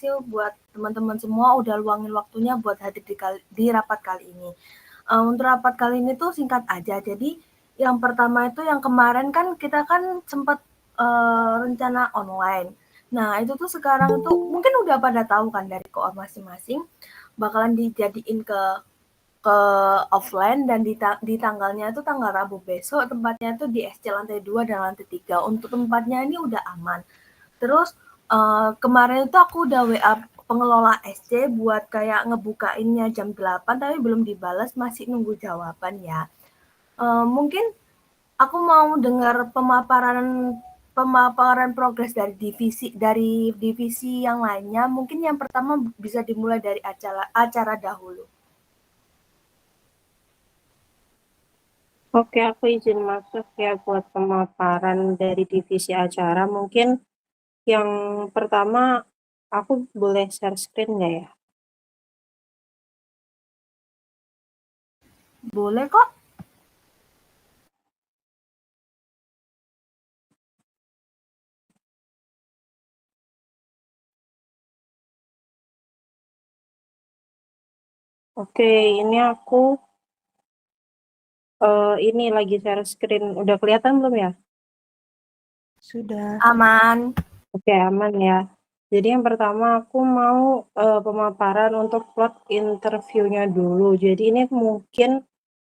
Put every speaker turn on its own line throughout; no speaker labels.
kasih buat teman-teman semua udah luangin waktunya buat hadir di rapat kali ini. Untuk rapat kali ini tuh singkat aja. Jadi yang pertama itu yang kemarin kan kita kan sempat rencana online. Nah itu tuh sekarang tuh mungkin udah pada tahu kan dari koor masing-masing bakalan dijadiin ke offline dan di tanggalnya itu tanggal Rabu besok tempatnya itu di SC lantai 2 dan lantai 3. Untuk tempatnya ini udah aman. Terus kemarin itu aku udah WA pengelola SC buat kayak ngebukainnya jam 8 tapi belum dibalas, masih nunggu jawaban ya. Mungkin aku mau dengar pemaparan progres dari divisi yang lainnya. Mungkin yang pertama bisa dimulai dari acara dahulu.
Oke, aku izin masuk ya buat pemaparan dari divisi acara. Mungkin yang pertama, aku boleh share screen nggak ya?
Boleh kok.
Oke, ini aku ini lagi share screen. Udah kelihatan belum ya?
Sudah.
Aman.
Oke, aman ya. Jadi yang pertama aku mau pemaparan untuk plot interviewnya dulu. Jadi ini mungkin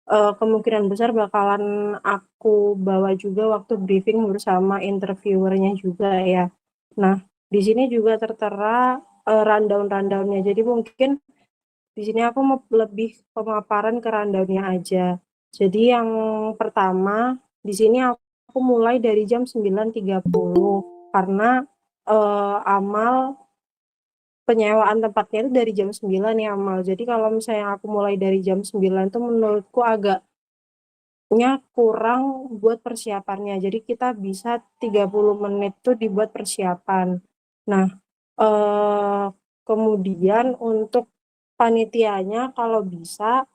kemungkinan besar bakalan aku bawa juga waktu briefing bersama interviewernya juga ya. Nah, di sini juga tertera rundown-rundownnya. Jadi mungkin di sini aku mau lebih pemaparan ke rundownnya aja. Jadi yang pertama, di sini aku mulai dari jam 9.30 karena amal penyewaan tempatnya itu dari jam 9 ya amal. Jadi kalau misalnya aku mulai dari jam 9 itu menurutku agaknya kurang buat persiapannya. Jadi kita bisa 30 menit tuh dibuat persiapan. Nah, kemudian untuk panitianya kalau bisa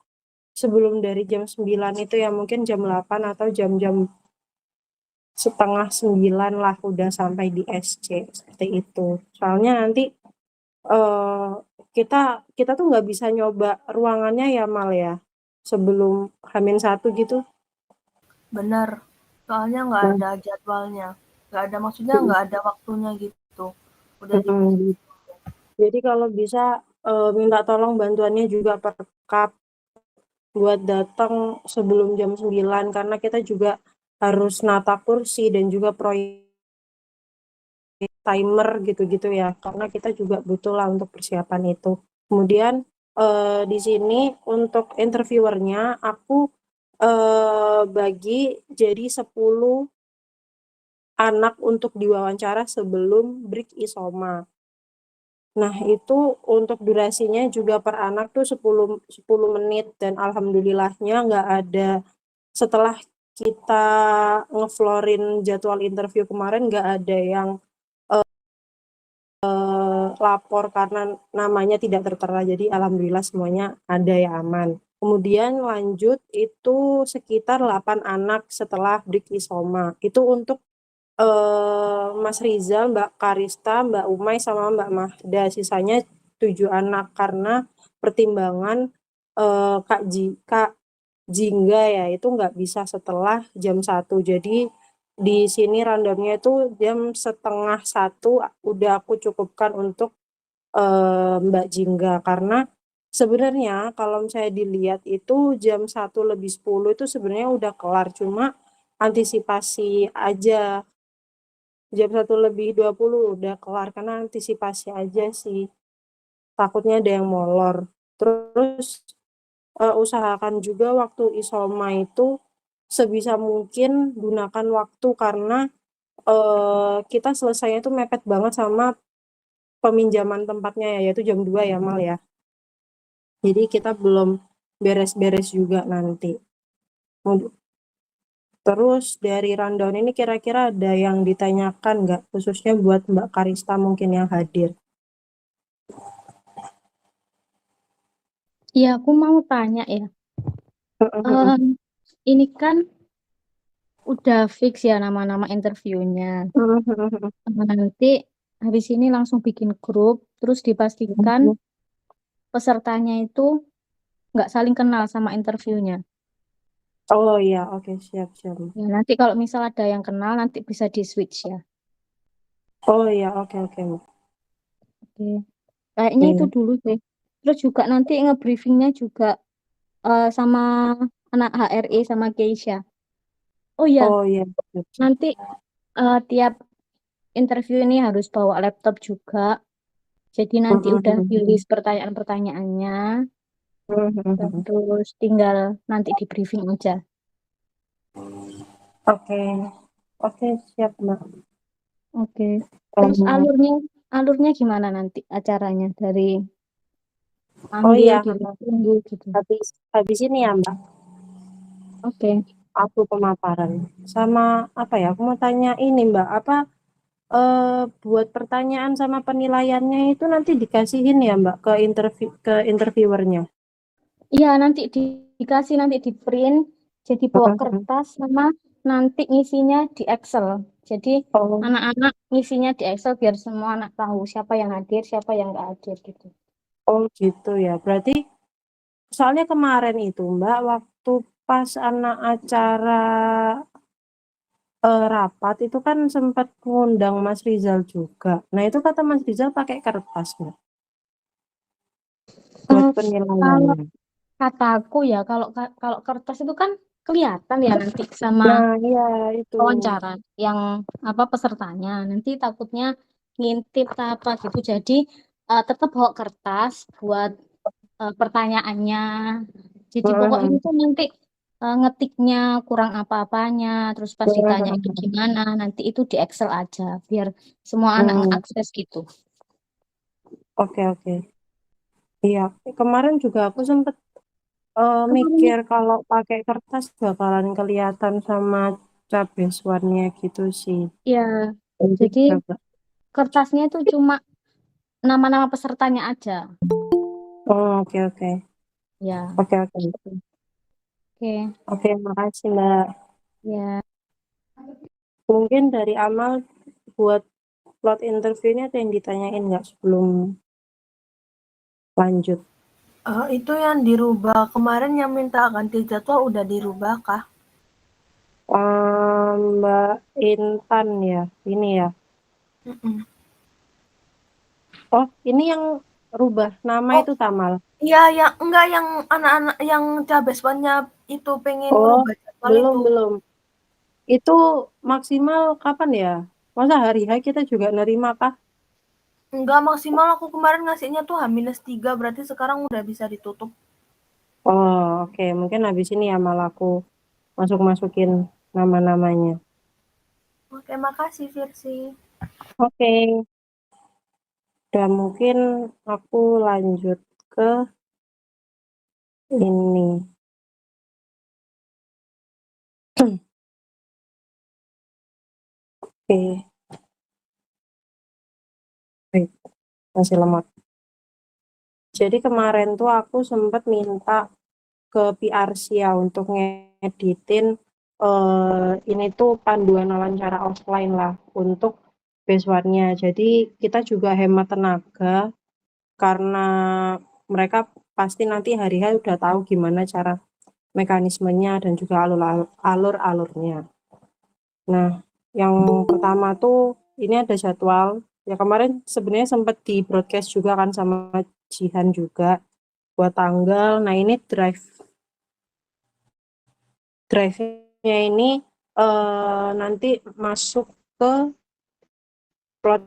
sebelum dari jam 9 itu ya mungkin jam 8 atau jam-jam setengah 9 lah udah sampai di SC seperti itu. Soalnya nanti eh kita kita tuh nggak bisa nyoba ruangannya ya Mal ya sebelum H-1 gitu.
Bener. Soalnya nggak
Nah,
ada jadwalnya. Nggak ada maksudnya nggak ada waktunya gitu. Udah divisi.
mm, jadi kalau bisa minta tolong bantuannya juga per kap buat datang sebelum jam 9 karena kita juga harus nata kursi dan juga proyek timer gitu-gitu ya karena kita juga butuh lah untuk persiapan itu. Kemudian di sini untuk interviewernya aku bagi jadi 10 anak untuk diwawancara sebelum break isoma. Nah, itu untuk durasinya juga per anak tuh 10 menit dan alhamdulillahnya nggak ada setelah kita ngeflorin jadwal interview kemarin nggak ada yang lapor karena namanya tidak tertera. Jadi alhamdulillah semuanya ada ya aman. Kemudian lanjut itu sekitar 8 anak setelah break isoma. Itu untuk Mas Rizal, Mbak Karista, Mbak Umay sama Mbak Mahda. Sisanya 7 anak karena pertimbangan Kak Jingga ya itu nggak bisa setelah jam 1. Jadi di sini randomnya itu jam setengah 1 udah aku cukupkan untuk Mbak Jingga karena sebenarnya kalau saya dilihat itu jam 1 lebih 10 itu sebenarnya udah kelar cuma antisipasi aja jam 1 lebih 20 udah kelar karena antisipasi aja sih takutnya ada yang molor terus usahakan juga waktu isoma itu sebisa mungkin gunakan waktu karena kita selesainya itu mepet banget sama peminjaman tempatnya ya yaitu jam 2 ya Mal ya. Jadi kita belum beres-beres juga nanti. Terus dari rundown ini kira-kira ada yang ditanyakan nggak khususnya buat Mbak Karista mungkin yang hadir?
Iya, aku mau tanya ya. Em, ini kan udah fix ya nama-nama interviewnya. Nanti habis ini langsung bikin grup Terus dipastikan pesertanya itu nggak saling kenal sama interviewnya.
Oh iya, oke, siap, siap.
Ya, nanti kalau misal ada yang kenal, nanti bisa di-switch ya.
Oh iya, oke, oke, Mbak.
Oke. Kayaknya itu
Oke.
dulu deh. Terus juga nanti nge-briefingnya juga sama anak HRE sama Keisha. Oh iya,
Oh iya, siap, siap.
nanti tiap interview ini harus bawa laptop juga. Jadi nanti udah di-list pertanyaan-pertanyaannya. Terus tinggal nanti di briefing aja.
Oke, oke, siap, Mbak.
Oke. Terus
Um,
alurnya gimana nanti acaranya dari
oh
panggil
iya,
ditunggu gitu.
habis ini ya, Mbak.
Oke.
Aku pemaparan. Sama apa ya? Aku mau tanya ini, Mbak. Apa buat pertanyaan sama penilaiannya itu nanti dikasihin ya, Mbak, ke interviewernya.
Iya, nanti dikasih nanti di print jadi bawa kertas sama nanti ngisinya di Excel. Jadi
Oh,
anak-anak ngisinya di Excel biar semua anak tahu siapa yang hadir, siapa yang nggak hadir gitu.
oh gitu ya. Berarti soalnya kemarin itu, Mbak, waktu pas anak acara rapat itu kan sempat ngundang Mas Rizal juga. Nah, itu kata Mas Rizal pakai kertas, Mbak, buat
Eh, kalau
penilaiannya.
kataku ya, kalau kertas itu kan kelihatan ya nanti sama
Nah, iya itu.
wawancara yang apa pesertanya. Nanti takutnya ngintip apa gitu. Jadi tetap bawa kertas buat pertanyaannya. Jadi pokoknya itu nanti ngetiknya kurang apa-apanya, terus pas ditanya itu gimana, nanti itu di Excel aja, biar semua anak ngakses gitu.
Oke, oke. Iya, kemarin juga aku sempet mikir kalau pakai kertas bakalan kelihatan sama cabeswannya gitu sih.
Ya,
Jadi
jadi
coba.
kertasnya itu cuma nama-nama pesertanya aja.
Oh, oke, oke.
Ya,
Oke, oke.
gitu. Oke,
Oke, makasih, Mbak.
ya.
Mungkin dari Amal buat plot interviewnya ada yang ditanyain nggak sebelum lanjut?
Itu yang dirubah kemarin yang minta ganti jadwal udah dirubah kah?
Mbak Intan ya, ini ya.
Mhm.
Oh, ini yang rubah nama
Oh,
itu Tamal.
iya yang enggak yang anak-anak yang cabeswannya itu pengen
Oh,
ngerubah jadwal
belum,
itu.
belum. Itu maksimal kapan ya? Masa hari H kita juga nerima kah?
Enggak maksimal aku kemarin ngasihnya tuh H-3 berarti sekarang udah bisa ditutup.
Oh, oke. Mungkin habis ini ya malah aku masuk-masukin nama-namanya.
Oke, makasih Virsi.
Oke. Dan mungkin aku lanjut ke ini. Oke. Baik, masih lemot. Jadi kemarin tuh aku sempat minta ke PRC ya untuk ngeditin ini tuh panduan wawancara offline lah untuk beasiswanya. Jadi kita juga hemat tenaga karena mereka pasti nanti hari H udah tahu gimana cara mekanismenya dan juga alur-alurnya. Nah, yang pertama tuh ini ada jadwal. Ya kemarin sebenarnya sempat di broadcast juga kan sama Jihan juga buat tanggal. Nah, ini drive-nya ini nanti masuk ke plot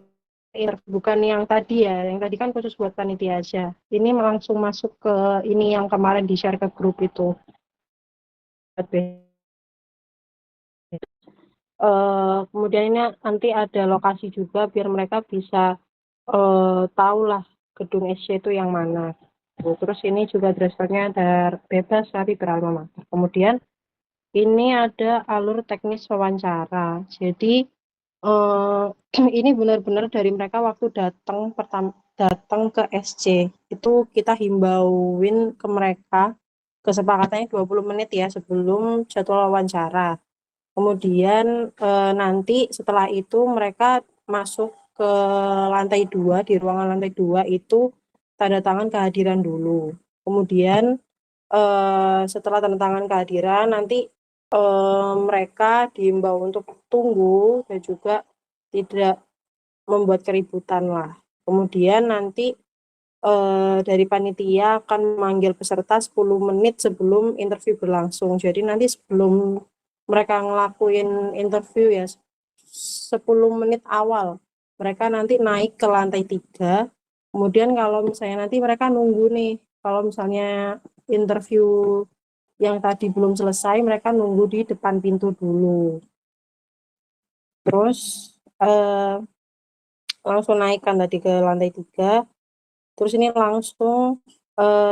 bukan yang tadi ya. Yang tadi kan khusus buat panitia aja. Ini langsung masuk ke ini yang kemarin di-share ke grup itu. Kemudian ini nanti ada lokasi juga biar mereka bisa tahu lah gedung SC itu yang mana. Terus ini juga dress code-nya ada bebas tapi beralma mater. Kemudian ini ada alur teknis wawancara. Jadi ini benar-benar dari mereka waktu datang ke SC itu kita himbauin ke mereka kesepakatannya 20 menit ya sebelum jadwal wawancara. Kemudian nanti setelah itu mereka masuk ke ke lantai 2, di ruangan lantai 2 itu tanda tangan kehadiran dulu. Kemudian setelah tanda tangan kehadiran nanti mereka diimbau untuk tunggu dan juga tidak membuat keributan lah. Kemudian nanti dari panitia akan memanggil peserta 10 menit sebelum interview berlangsung. Jadi nanti sebelum mereka ngelakuin interview ya 10 menit awal mereka nanti naik ke lantai 3. Kemudian kalau misalnya nanti mereka nunggu nih, kalau misalnya interview yang tadi belum selesai, mereka nunggu di depan pintu dulu. Terus langsung naikkan tadi ke lantai 3. Terus ini langsung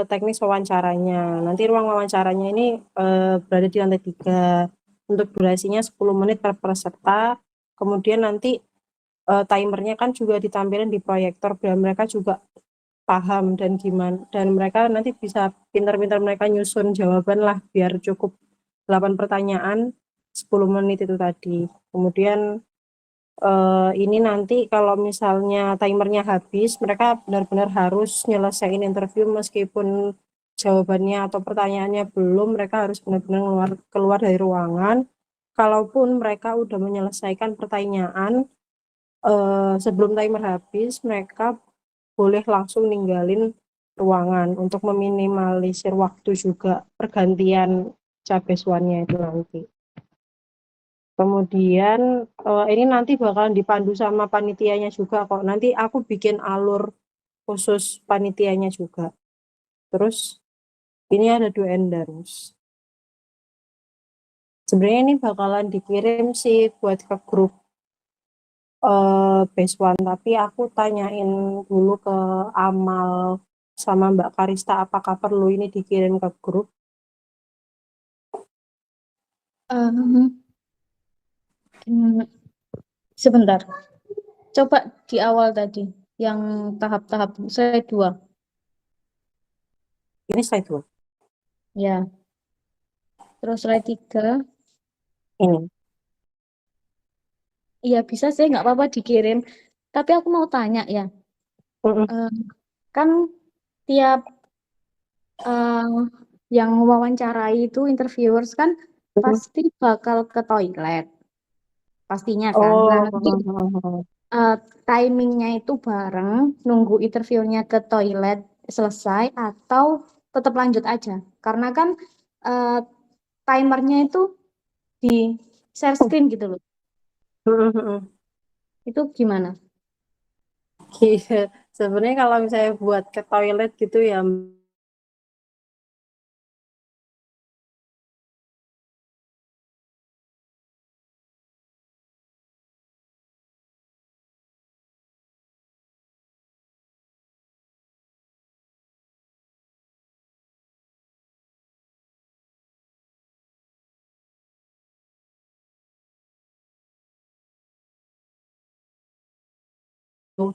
teknis wawancaranya. Nanti ruang wawancaranya ini berada di lantai 3. Untuk durasinya 10 menit per peserta. Kemudian nanti timernya kan juga ditampilkan di proyektor biar mereka juga paham dan gimana, dan mereka nanti bisa pintar-pintar mereka nyusun jawaban lah biar cukup 8 pertanyaan 10 menit itu tadi. Kemudian ini nanti kalau misalnya timernya habis, mereka benar-benar harus nyelesain interview meskipun jawabannya atau pertanyaannya belum, mereka harus benar-benar keluar dari ruangan. Kalaupun mereka udah menyelesaikan pertanyaan sebelum timer habis, mereka boleh langsung ninggalin ruangan untuk meminimalisir waktu juga pergantian cabeswannya itu nanti. Kemudian ini nanti bakalan dipandu sama panitianya juga kok. Nanti aku bikin alur khusus panitianya juga. Terus ini ada do and don'ts. Sebenarnya ini bakalan dikirim sih buat ke grup base one, tapi aku tanyain dulu ke Amal sama Mbak Karista apakah perlu ini dikirim ke grup.
Sebentar. Coba di awal tadi yang tahap-tahap slide 2.
Ini slide 2.
Ya. Terus slide 3.
Ini.
Iya bisa sih, nggak apa-apa dikirim. Tapi aku mau tanya ya, kan tiap yang mewawancarai itu interviewers kan pasti bakal ke toilet, pastinya kan. Nah nanti timingnya itu bareng nunggu interviewnya ke toilet selesai atau tetap lanjut aja? Karena kan timernya itu di share screen gitu loh. Itu gimana?
Iya, sebenarnya kalau misalnya buat ke toilet gitu ya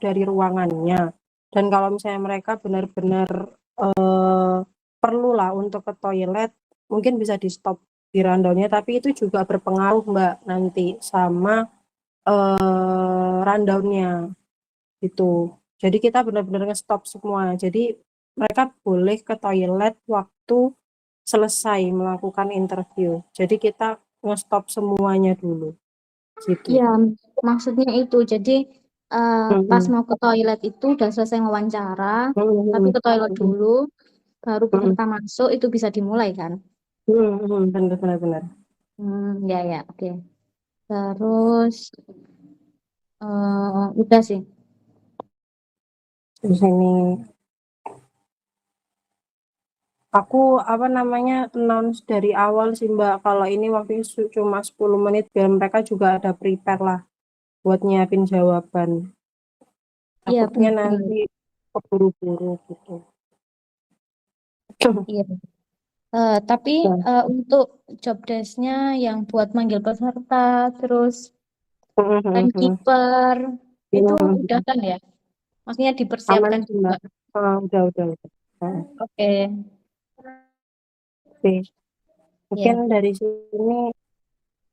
dari ruangannya. Dan kalau misalnya mereka benar-benar perlu lah untuk ke toilet, mungkin bisa di stop di rundownnya, tapi itu juga berpengaruh Mbak nanti sama rundownnya gitu. Jadi kita benar-benar nge-stop semua. Jadi mereka boleh ke toilet waktu selesai melakukan interview. Jadi kita nge-stop semuanya dulu gitu.
Iya, maksudnya itu. Jadi pas mau ke toilet itu udah selesai wawancara, tapi ke toilet dulu, baru peserta masuk itu bisa dimulai kan?
Benar-benar.
Ya ya, oke. Terus udah sih.
Terus ini aku announce dari awal sih Mbak, kalau ini waktunya cuma 10 menit biar mereka juga ada prepare lah buat nyiapin jawaban.
Iya,
Takutnya
benar.
nanti keburu-buru gitu.
Iya. Tapi untuk job desk-nya yang buat manggil peserta, terus timekeeper, itu udah kan ya? Maksudnya
Aman
dipersiapkan
sih
juga.
Mbak. Udah.
Oke.
Oke. Mungkin
Ya.
dari sini,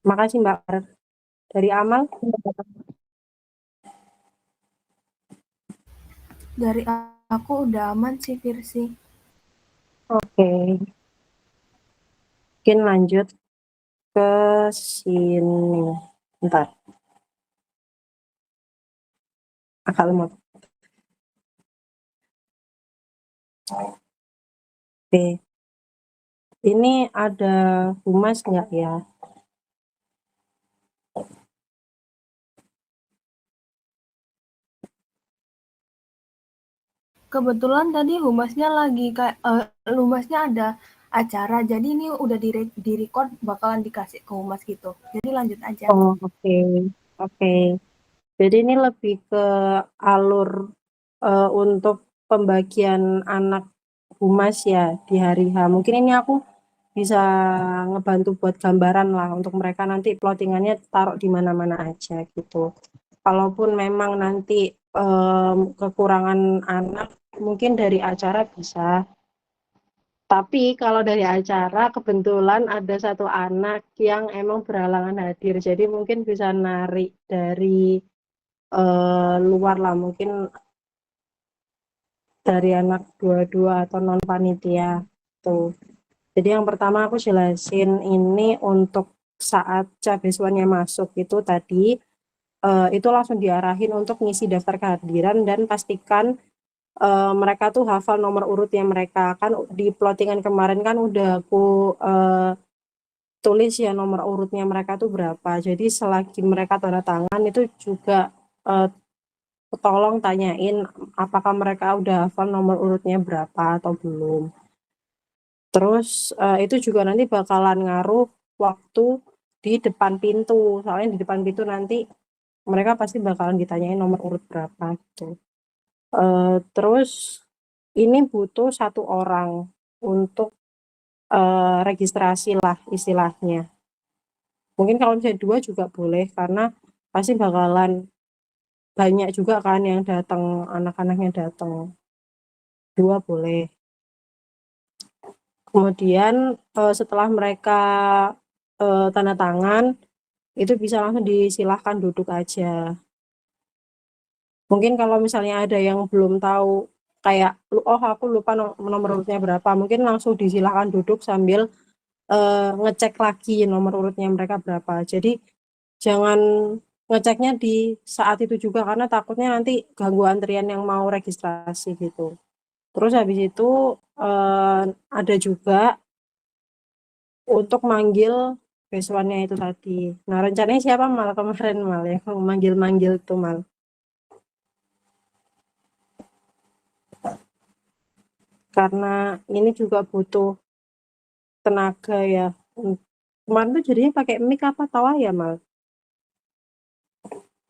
makasih Mbak. Dari Amal.
Dari aku udah aman sih, Virsi.
Oke, mungkin lanjut ke sini. Bentar, agak lemot. Oke, ini ada humas nggak ya?
Kebetulan tadi humasnya ada acara, jadi ini udah di-record bakalan dikasih ke humas gitu. Jadi lanjut aja.
Oh, oke. Oke. Jadi ini lebih ke alur untuk pembagian anak humas ya di hari H. Mungkin ini aku bisa ngebantu buat gambaran lah untuk mereka nanti plottingannya taruh di mana-mana aja gitu. Kalaupun memang nanti kekurangan anak, mungkin dari acara bisa. Tapi kalau dari acara kebetulan ada satu anak yang emang berhalangan hadir, jadi mungkin bisa narik dari luar lah, mungkin dari anak dua-dua atau non panitia tuh. Jadi yang pertama aku jelasin ini untuk saat cabeswannya masuk itu tadi itu langsung diarahin untuk ngisi daftar kehadiran dan pastikan mereka tuh hafal nomor urutnya mereka. Kan di plottingan kemarin kan udah aku tulis ya nomor urutnya mereka tuh berapa. Jadi selagi mereka tanda tangan itu juga tolong tanyain apakah mereka udah hafal nomor urutnya berapa atau belum. Terus itu juga nanti bakalan ngaruh waktu di depan pintu. Soalnya di depan pintu nanti mereka pasti bakalan ditanyain nomor urut berapa gitu. Terus ini butuh satu orang untuk registrasi lah istilahnya. Mungkin kalau misalnya 2 juga boleh karena pasti bakalan banyak juga kan yang datang, anak-anaknya datang. 2 boleh. Kemudian setelah mereka tanda tangan itu bisa langsung disilahkan duduk aja. Mungkin kalau misalnya ada yang belum tahu kayak oh aku lupa nomor urutnya berapa, mungkin langsung disilahkan duduk sambil ngecek lagi nomor urutnya mereka berapa. Jadi jangan ngeceknya di saat itu juga karena takutnya nanti ganggu antrian yang mau registrasi gitu. Terus habis itu ada juga untuk manggil besokannya itu tadi. Nah rencananya siapa Mal kemarin Mal ya manggil-manggil tuh Mal? Karena ini juga butuh tenaga ya. Kemarin tuh jadinya pakai mic apa tawa ya Mal?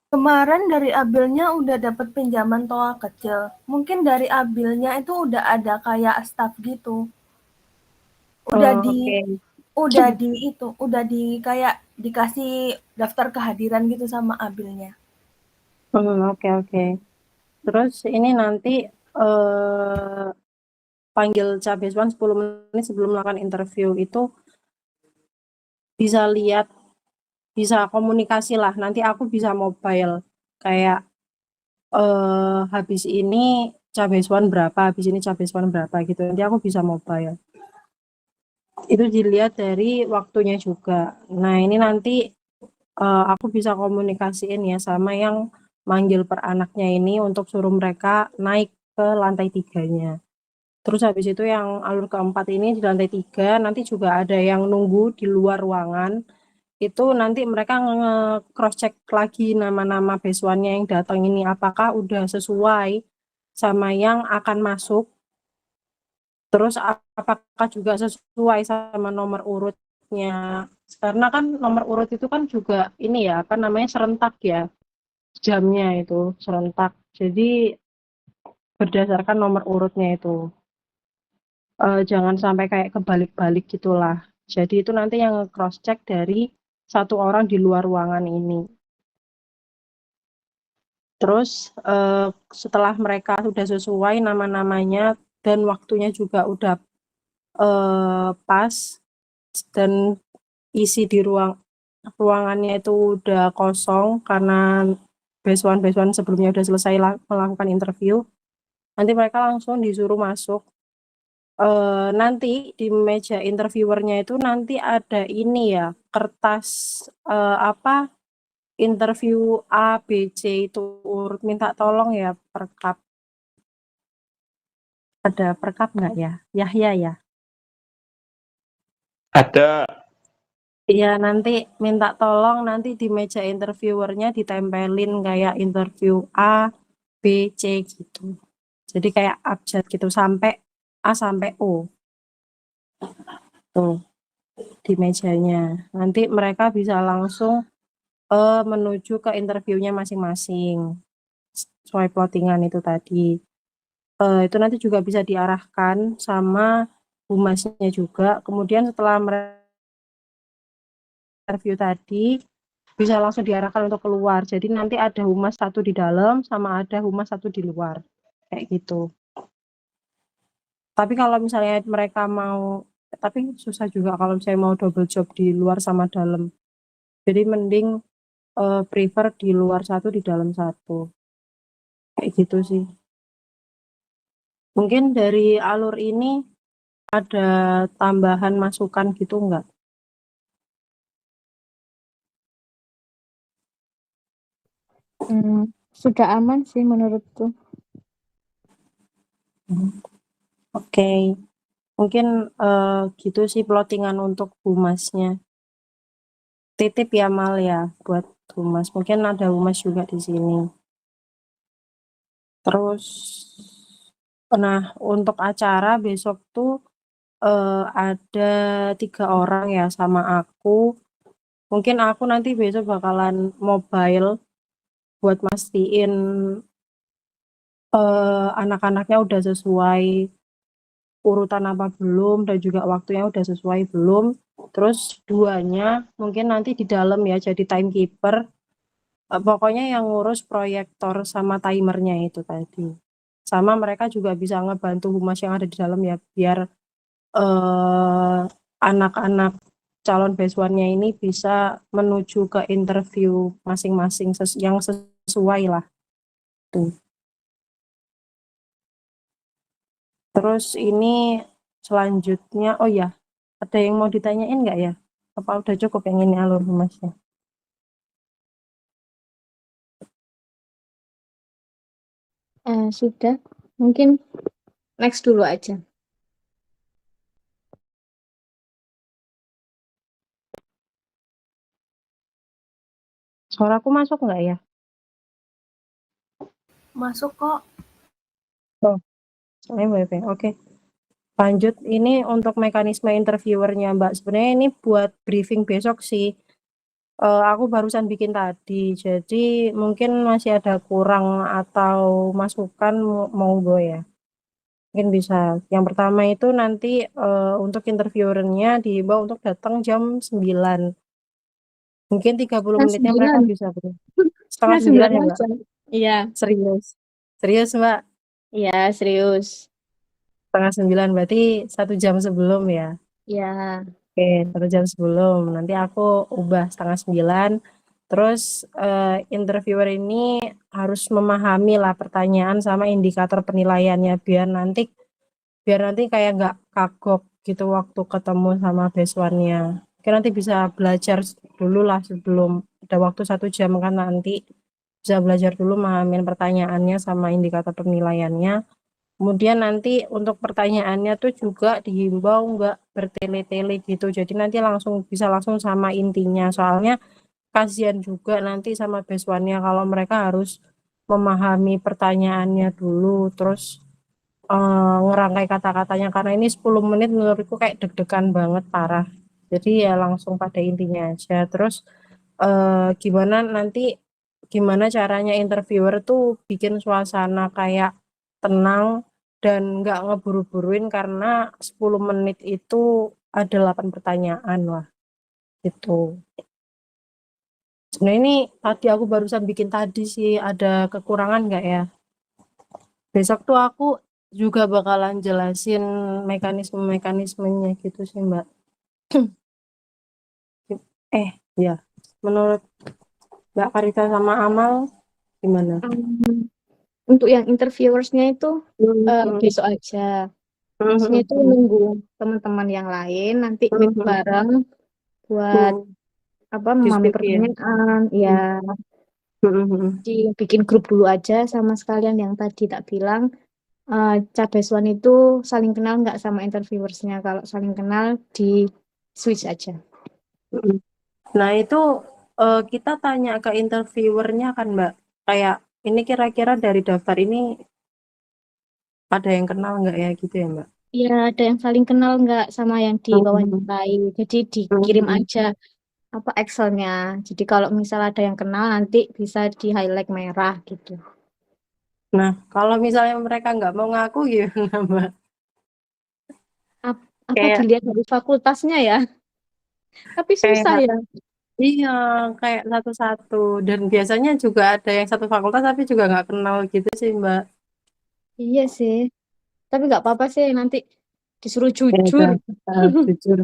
Kemarin dari Abilnya udah dapat pinjaman toa kecil. Mungkin dari Abilnya itu udah ada kayak staff gitu. Udah
Oh,
di
oke.
udah di kayak dikasih daftar kehadiran gitu sama Abilnya.
Oke oke. Terus ini nanti eh panggil Cabeswan 10 menit sebelum melakukan interview itu bisa lihat, bisa komunikasi lah. Nanti aku bisa mobile kayak habis ini Cabeswan berapa, habis ini Cabeswan berapa gitu. Nanti aku bisa mobile. Itu dilihat dari waktunya juga. Nah ini nanti aku bisa komunikasiin ya sama yang manggil per anaknya ini untuk suruh mereka naik ke lantai 3-nya. Terus habis itu yang alur keempat ini di lantai 3 nanti juga ada yang nunggu di luar ruangan. Itu nanti mereka nge-cross check lagi nama-nama besuannya yang datang ini apakah udah sesuai sama yang akan masuk. Terus apakah juga sesuai sama nomor urutnya. Karena kan nomor urut itu kan juga ini ya, apa namanya serentak ya. Jamnya itu serentak. Jadi berdasarkan nomor urutnya itu. Jangan sampai kayak kebalik-balik gitulah. Jadi itu nanti yang cross check dari satu orang di luar ruangan ini. Terus setelah mereka sudah sesuai nama-namanya dan waktunya juga udah pas dan isi di ruangannya itu udah kosong karena besuan sebelumnya udah selesai melakukan interview. nanti mereka langsung disuruh masuk. Nanti di meja interviewernya itu nanti ada ini ya, kertas interview A, B, C itu urut minta tolong ya perkap. Ada perkap nggak ya? Yahya ya?
Ada.
Iya, nanti minta tolong nanti di meja interviewernya ditempelin kayak interview A, B, C gitu. Jadi kayak abjad gitu sampai A sampai O. Tuh, di mejanya. Nanti mereka bisa langsung menuju ke interviewnya masing-masing. Sesuai plottingan itu tadi. Itu nanti juga bisa diarahkan sama humasnya juga. Kemudian setelah interview tadi bisa langsung diarahkan untuk keluar. Jadi nanti ada humas satu di dalam sama ada humas satu di luar. Kayak gitu. Tapi kalau misalnya mereka mau, tapi susah juga kalau misalnya mau double job di luar sama dalam. Jadi mending prefer di luar satu di dalam satu. Kayak gitu sih. Mungkin dari alur ini ada tambahan masukan gitu enggak?
Sudah aman sih menurutku.
Oke. Mungkin gitu sih plottingan untuk humasnya. Titip ya Mal ya buat humas. Mungkin ada humas juga di sini. Terus, nah untuk acara besok tuh ada 3 orang ya sama aku. Mungkin aku nanti besok bakalan mobile buat mastiin anak-anaknya udah sesuai urutan apa belum dan juga waktunya udah sesuai belum. Terus duanya mungkin nanti di dalam ya jadi timekeeper. Pokoknya yang ngurus proyektor sama timernya itu tadi. Sama mereka juga bisa ngebantu humas yang ada di dalam ya biar anak-anak calon beasiswanya ini bisa menuju ke interview masing-masing yang sesuai lah tuh. Terus ini selanjutnya, oh ya, ada yang mau ditanyain nggak ya? Apa udah cukup yang ini alur humasnya?
Sudah, mungkin next dulu aja.
Suaraku masuk nggak ya?
Masuk kok.
Oh, soalnya wifi. Oke. Lanjut, ini untuk mekanisme interviewernya Mbak. Sebenarnya ini buat briefing besok sih. Aku barusan bikin tadi, jadi mungkin masih ada kurang atau masukan monggo ya. Mungkin bisa. Yang pertama itu nanti untuk interviewernya dihimbau untuk datang jam 9. Mungkin 30 menitnya mereka
9.
bisa setengah 9
9
ya Mbak?
aja. Iya.
Serius. Serius Mbak?
Iya, serius.
Setengah 9 berarti 1 jam sebelum ya?
Iya.
Oke, 1 jam sebelum. Nanti aku ubah setengah 9. Terus interviewer ini harus memahami lah pertanyaan sama indikator penilaiannya biar nanti kayak nggak kagok gitu waktu ketemu sama beasiswanya. Mungkin nanti bisa belajar dulu lah sebelum ada waktu 1 jam kan nanti bisa belajar dulu memahamin pertanyaannya sama indikator penilaiannya. Kemudian nanti untuk pertanyaannya tuh juga dihimbau nggak bertele-tele gitu. Jadi nanti bisa langsung sama intinya. Soalnya kasihan juga nanti sama beasiswanya kalau mereka harus memahami pertanyaannya dulu. Terus ngerangkai kata-katanya. Karena ini 10 menit menurutku kayak deg-degan banget parah. Jadi ya langsung pada intinya aja. Terus gimana caranya interviewer tuh bikin suasana kayak tenang dan nggak ngeburu-buruin karena 10 menit itu ada 8 pertanyaan lah gitu. Sebenarnya ini tadi aku barusan bikin tadi sih, ada kekurangan nggak ya? Besok tuh aku juga bakalan jelasin mekanisme-mekanismenya gitu sih Mbak. Ya, menurut Mbak Karita sama Amal gimana?
untuk yang interviewersnya itu besok aja. Maksudnya itu nunggu teman-teman yang lain nanti meet bareng buat memahami
Diskusi ya.
pertanyaan. Ya, bikin grup dulu aja sama sekalian yang tadi tak bilang. Cabes One itu saling kenal nggak sama interviewersnya? Kalau saling kenal di switch aja.
Nah itu kita tanya ke interviewernya kan Mbak, kayak ini kira-kira dari daftar ini ada yang kenal nggak ya gitu ya Mbak?
Ya, ada yang saling kenal nggak sama yang diwawancarai. Jadi dikirim aja Excelnya. Jadi kalau misal ada yang kenal nanti bisa di highlight merah gitu.
Nah kalau misalnya mereka nggak mau ngaku gimana Mbak?
Apa
Kayak
dilihat dari fakultasnya ya? Tapi susah
kayak
ya.
iya kayak satu-satu dan biasanya juga ada yang satu fakultas tapi juga nggak kenal gitu sih Mbak.
Iya sih. Tapi nggak apa-apa sih nanti disuruh
Ya
jujur.
udah, jujur,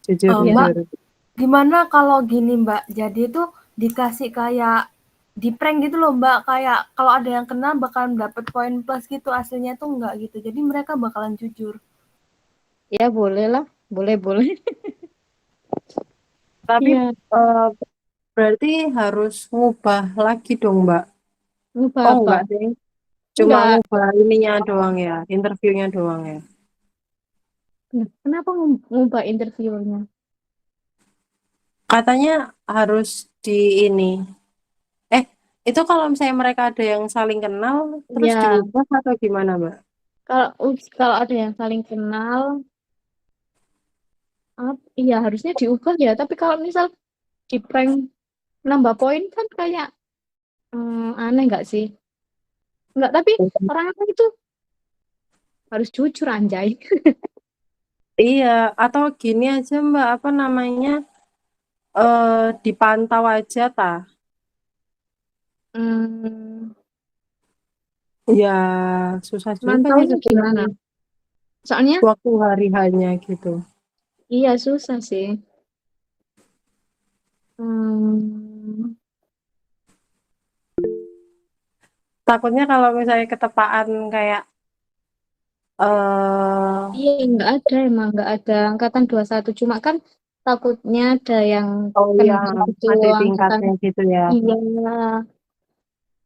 jujur,
Ya.
Mbak,
jujur.
gimana kalau gini Mbak, jadi itu dikasih kayak di prank gitu loh Mbak, kayak kalau ada yang kenal bakalan dapet poin plus gitu, aslinya tuh enggak gitu. Jadi mereka bakalan jujur.
Ya boleh lah. Boleh.
Tapi
Iya.
berarti harus ngubah lagi dong Mbak.
Ngubah
Oh
apa?
enggak sih, cuma
Enggak.
ngubah ininya doang ya, interviewnya doang ya.
Kenapa ngubah interviewnya?
Katanya harus di ini. Eh, itu kalau misalnya mereka ada yang saling kenal, terus
Ya,
diubah atau gimana Mbak?
kalau ada yang saling kenal, iya harusnya diubah ya. Tapi kalau misal di prank nambah poin kan kayak aneh nggak sih? Nggak, tapi orang-orang itu harus jujur anjay.
Iya, atau gini aja Mbak, apa namanya, dipantau aja ta.
Hmm,
Ya, susah juga sih
mantaunya gimana?
sebenarnya
Soalnya
waktu hari hanya gitu.
iya susah sih. Hmm,
Takutnya kalau misalnya ketepaan kayak
iya emang nggak ada angkatan 21. Cuma kan takutnya ada yang
oh iya,
kenal itu
ada
angkatan.
tingkatnya gitu ya.
Iya,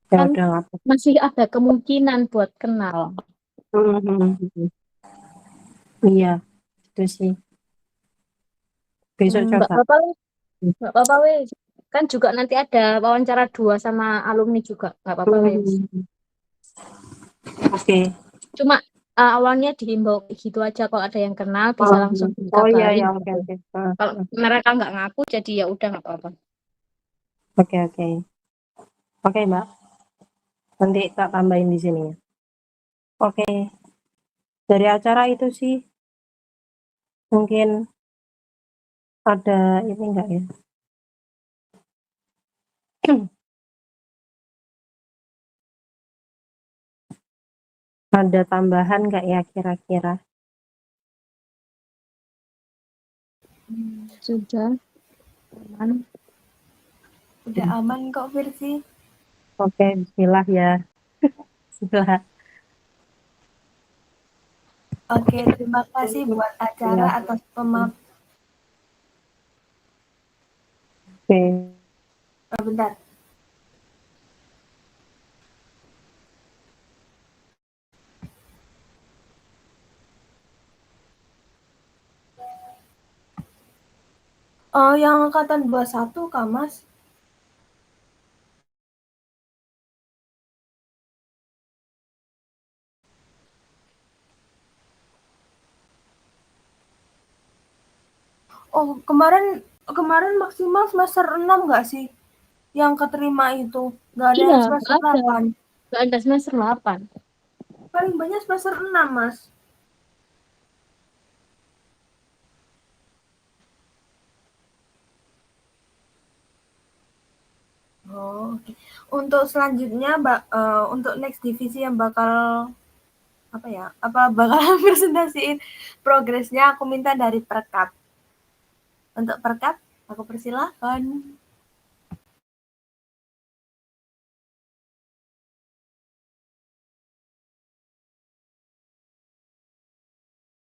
Ya
kan
udah nggak apa-apa.
masih ada kemungkinan buat kenal.
Iya, itu sih. Besok
Nggak
coba.
apa-apa, nggak apa-apa wes. Kan juga nanti ada wawancara 2 sama alumni juga, nggak apa-apa wes.
Oke.
Cuma awalnya dihimbau kayak gitu aja kalau ada yang kenal bisa
Oh,
langsung
oh iya
dikabari
ya, oke
gitu.
oke.
Kalau mereka nggak ngaku jadi ya udah nggak apa-apa.
Oke oke. Oke, Mbak. Nanti tak tambahin di sini ya. Oke. Dari acara itu sih mungkin ada ini enggak ya? Ada tambahan nggak ya kira-kira?
Sudah aman.
Udah aman kok Virsi.
Oke, bismillah ya. Bismillah.
Oke, terima kasih buat acara
Ya.
atas pemaparan.
Oke.
Bentar. Yang angkatan 21 Kak Mas. Oh, kemarin maksimal semester 6 nggak sih? Yang keterima itu. Nggak ada
Iya,
yang semester 8.
nggak ada semester 8.
Paling banyak semester 6, Mas. Oh, oke. Untuk selanjutnya, untuk next divisi yang bakal presentasiin progresnya aku minta dari Perkat. Untuk Perkat, aku persilahkan.